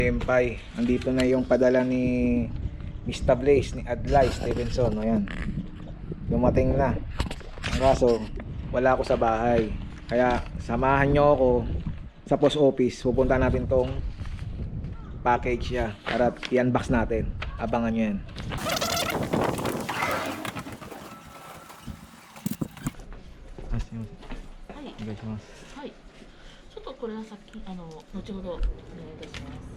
Tempay, andito na yung padala ni Mr. Blaze, ni Adlai Stevenson. Ayan, dumating na. Ang kaso, wala ako sa bahay. Kaya samahan nyo ako sa post office. Pupunta natin tong package niya para i-unbox natin. Abangan nyo yan. はい、お願いします。はい。ちょっとこれは先、後ほどお願いいたします。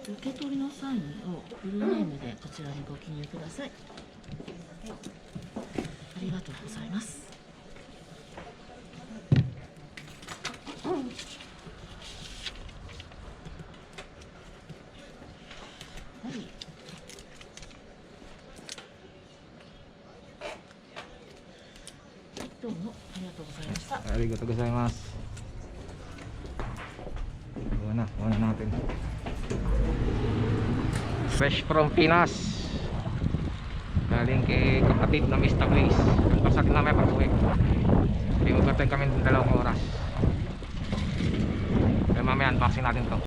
受け取りのサインをフルネームでこちらにご記入ください。ありがとうございます。はい。どうもありがとうございました。ありがとうございます。Una natin. Fresh from Pinas. Galing kay kapatid na Mr. Blaze. Pasag na may pag-uwi. Pinugatan kami ng 2 oras. Kaya mamaya unboxing natin to.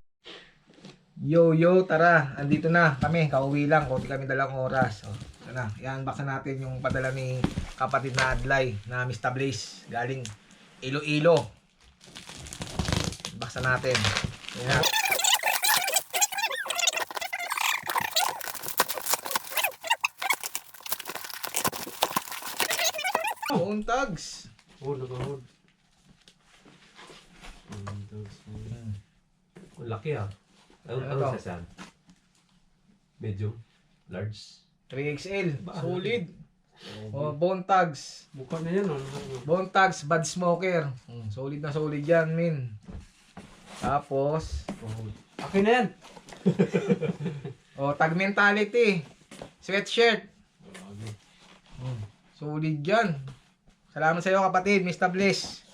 Yo, tara. Andito na kami. Kauwi lang. Kunti kami 2 oras. O, ito na. I-unbox na natin yung padala ni kapatid na Adlai na Mr. Blaze. Galing Iloilo. Unbox na natin. Ayan. Phone tags. Oh, naka-hold. Oh, laki ah. Ano sa saan? Medium? Large? 3XL. Solid. Oh, bone tags. Mukha na yan. Bone tags, bad smoker. Solid na solid yan, min. Tapos, Akin na yan. oh, tag mentality. Sweatshirt. Solid yan. Salamat sa iyo kapatid, Mr. Bliss.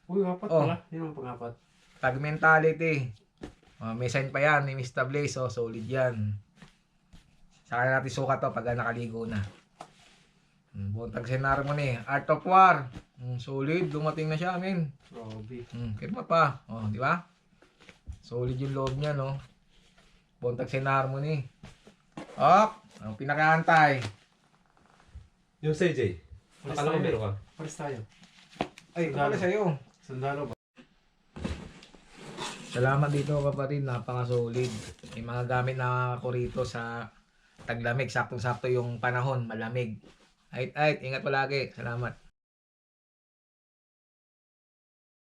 Uy, 4 pala. Yan ang pang-4. Tag mentality. Oh, may sign pa yan ni Mr. Bliss. Oh, solid yan. Saka natin sukat to pag nakaligo na. Buong tag ceremony. Art of War. Solid. Dumating na siya, amin. Grabe. Kirma pa. Oh, di ba? Solid yung loob niya, no? Buong tag ceremony. Oh, ang pinakaantay. Yung sa'yo, Jay. Akala ko meron ka. Pares tayo. Ay, ito pala sa'yo. Sandalo ba? Salamat dito kapatid, napaka-solid. May mga gamit na ako rito sa taglamig. Saktong-sakto yung panahon, malamig. Ay, ingat palagi. Salamat.